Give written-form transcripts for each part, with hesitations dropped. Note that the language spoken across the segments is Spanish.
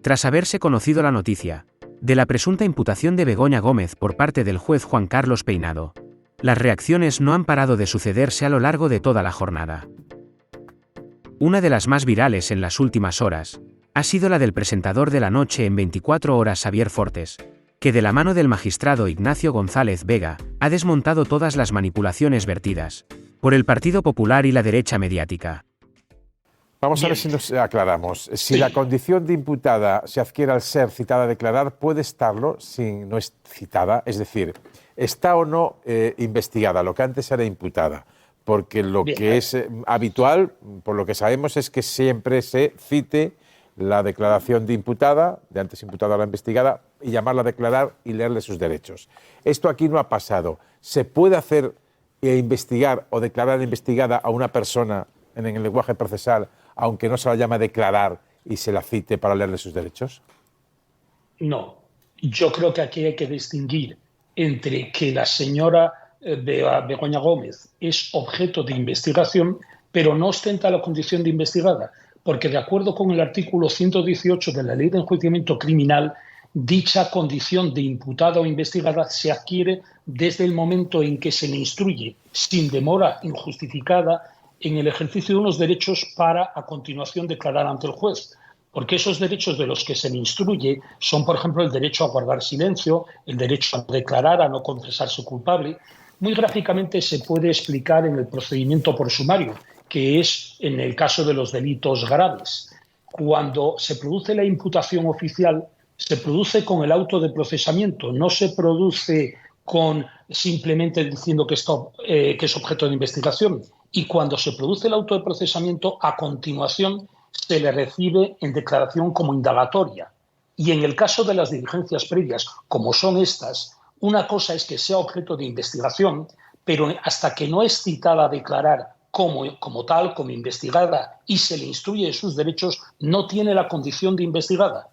Tras haberse conocido la noticia de la presunta imputación de Begoña Gómez por parte del juez Juan Carlos Peinado, las reacciones no han parado de sucederse a lo largo de toda la jornada. Una de las más virales en las últimas horas ha sido la del presentador de La Noche en 24 horas Xavier Fortes, que de la mano del magistrado Ignacio González Vega ha desmontado todas las manipulaciones vertidas por el Partido Popular y la derecha mediática. Vamos a ver si nos aclaramos. Si la condición de imputada se adquiere al ser citada a declarar, ¿puede estarlo si no es citada? Es decir, ¿está o no investigada lo que antes era imputada? Porque lo que es habitual, por lo que sabemos, es que siempre se cite la declaración de imputada, de antes imputada a la investigada, y llamarla a declarar y leerle sus derechos. Esto aquí no ha pasado. ¿Se puede hacer investigar o declarar investigada a una persona en el lenguaje procesal, aunque no se la llame a declarar y se la cite para leerle sus derechos? No. Yo creo que aquí hay que distinguir entre que la señora Begoña Gómez es objeto de investigación, pero no ostenta la condición de investigada, porque de acuerdo con el artículo 118 de la Ley de Enjuiciamiento Criminal, dicha condición de imputada o investigada se adquiere desde el momento en que se le instruye, sin demora injustificada, en el ejercicio de unos derechos para, a continuación, declarar ante el juez. Porque esos derechos de los que se le instruye son, por ejemplo, el derecho a guardar silencio, el derecho a declarar, a no confesarse culpable. Muy gráficamente se puede explicar en el procedimiento por sumario, que es en el caso de los delitos graves. Cuando se produce la imputación oficial, se produce con el auto de procesamiento, no se produce con simplemente diciendo que es objeto de investigación. Y cuando se produce el auto de procesamiento, a continuación se le recibe en declaración como indagatoria. Y en el caso de las diligencias previas, como son estas, una cosa es que sea objeto de investigación, pero hasta que no es citada a declarar como tal, como investigada, y se le instruye de sus derechos, no tiene la condición de investigada.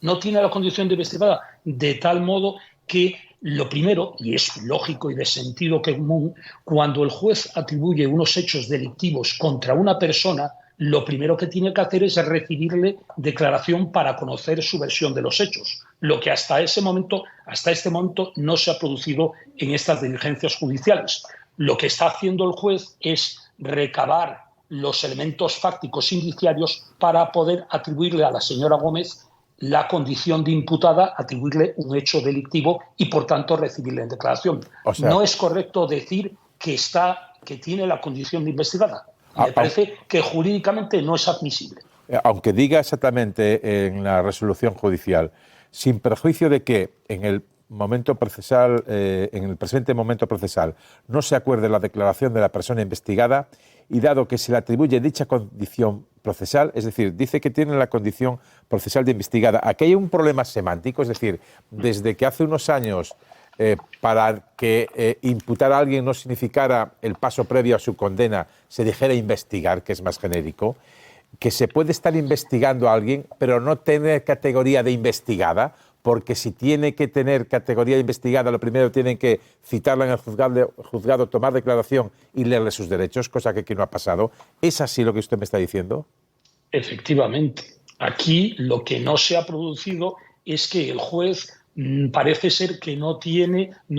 No tiene la condición de investigada, de tal modo que lo primero, y es lógico y de sentido común, cuando el juez atribuye unos hechos delictivos contra una persona, lo primero que tiene que hacer es recibirle declaración para conocer su versión de los hechos, lo que hasta este momento no se ha producido en estas diligencias judiciales. Lo que está haciendo el juez es recabar los elementos fácticos indiciarios para poder atribuirle a la señora Gómez la condición de imputada, atribuirle un hecho delictivo y, por tanto, recibirle en declaración. O sea, no es correcto decir que tiene la condición de investigada. Me parece que jurídicamente no es admisible. Aunque diga exactamente en la resolución judicial, sin perjuicio de que en el momento procesal, en el presente momento procesal, no se acuerde la declaración de la persona investigada, y dado que se le atribuye dicha condición procesal, es decir, dice que tiene la condición procesal de investigada. Aquí hay un problema semántico, es decir, desde que hace unos años para que imputar a alguien no significara el paso previo a su condena, se dijera investigar, que es más genérico, que se puede estar investigando a alguien, pero no tener categoría de investigada, porque si tiene que tener categoría de investigada, lo primero tienen que citarla en el juzgado, tomar declaración y leerle sus derechos, cosa que aquí no ha pasado. ¿Es así lo que usted me está diciendo? Efectivamente. Aquí lo que no se ha producido es que el juez parece ser que no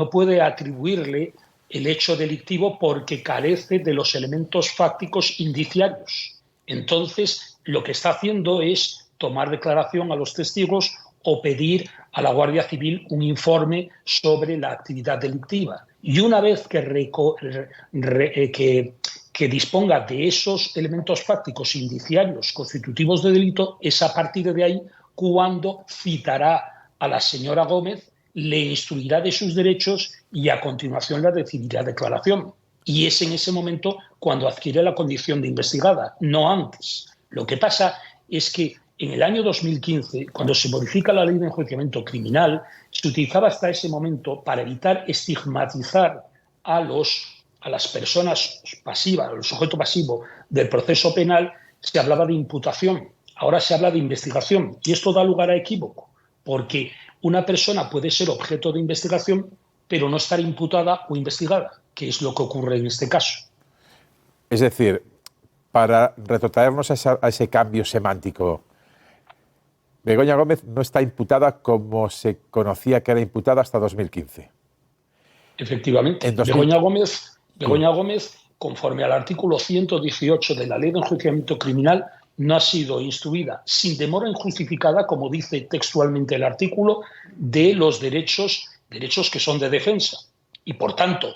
puede atribuirle el hecho delictivo porque carece de los elementos fácticos indiciarios. Entonces, lo que está haciendo es tomar declaración a los testigos o pedir a la Guardia Civil un informe sobre la actividad delictiva. Y una vez que disponga de esos elementos fácticos indiciarios constitutivos de delito, es a partir de ahí cuando citará a la señora Gómez, le instruirá de sus derechos y a continuación la recibirá declaración. Y es en ese momento cuando adquiere la condición de investigada, no antes. Lo que pasa es que en el año 2015, cuando se modifica la Ley de Enjuiciamiento Criminal, se utilizaba hasta ese momento para evitar estigmatizar a las personas pasivas, al sujeto pasivo del proceso penal, se hablaba de imputación. Ahora se habla de investigación y esto da lugar a equívoco, porque una persona puede ser objeto de investigación, pero no estar imputada o investigada, que es lo que ocurre en este caso. Es decir, para retrotraernos a ese cambio semántico, Begoña Gómez no está imputada como se conocía que era imputada hasta 2015. Efectivamente. Begoña Gómez, conforme al artículo 118 de la Ley de Enjuiciamiento Criminal, no ha sido instruida sin demora injustificada, como dice textualmente el artículo, de los derechos que son de defensa. Y, por tanto,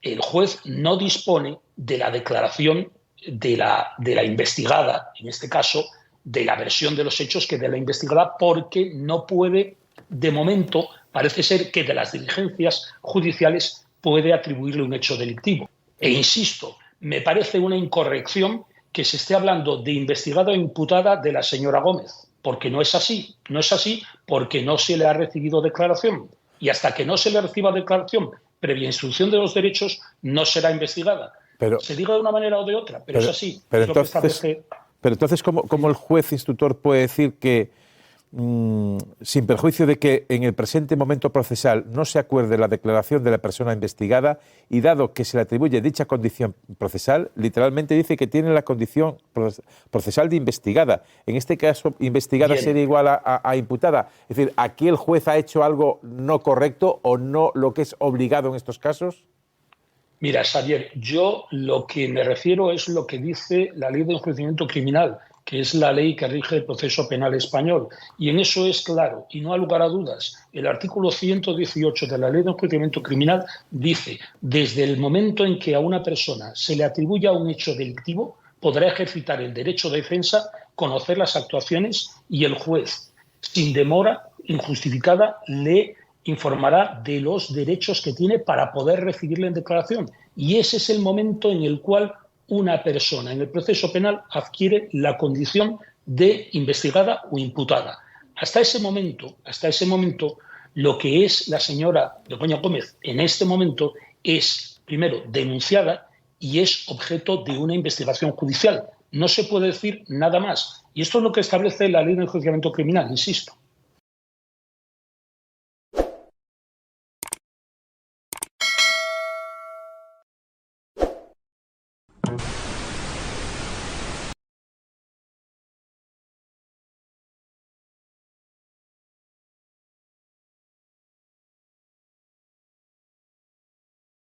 el juez no dispone de la declaración de la investigada, en este caso, de la versión de los hechos que de la investigada, porque no puede, de momento, parece ser que de las diligencias judiciales puede atribuirle un hecho delictivo. E insisto, me parece una incorrección que se esté hablando de investigada o imputada de la señora Gómez, porque no es así. No es así porque no se le ha recibido declaración. Y hasta que no se le reciba declaración previa instrucción de los derechos, no será investigada. Se diga de una manera o de otra, pero es así. Pero entonces, ¿cómo el juez instructor puede decir que, sin perjuicio de que en el presente momento procesal no se acuerde la declaración de la persona investigada y dado que se le atribuye dicha condición procesal, literalmente dice que tiene la condición procesal de investigada? En este caso, investigada Bien. sería igual a imputada. Es decir, ¿aquí el juez ha hecho algo no correcto o no lo que es obligado en estos casos? Mira, Xavier, yo lo que me refiero es lo que dice la Ley de Enjuiciamiento Criminal, que es la ley que rige el proceso penal español. Y en eso es claro, y no ha lugar a dudas. El artículo 118 de la Ley de Enjuiciamiento Criminal dice: desde el momento en que a una persona se le atribuya un hecho delictivo, podrá ejercitar el derecho de defensa, conocer las actuaciones y el juez, sin demora injustificada, le informará de los derechos que tiene para poder recibirle en declaración. Y ese es el momento en el cual una persona en el proceso penal adquiere la condición de investigada o imputada. Hasta ese momento, lo que es la señora Begoña Gómez en este momento es, primero, denunciada y es objeto de una investigación judicial. No se puede decir nada más. Y esto es lo que establece la Ley de Enjuiciamiento Criminal, insisto.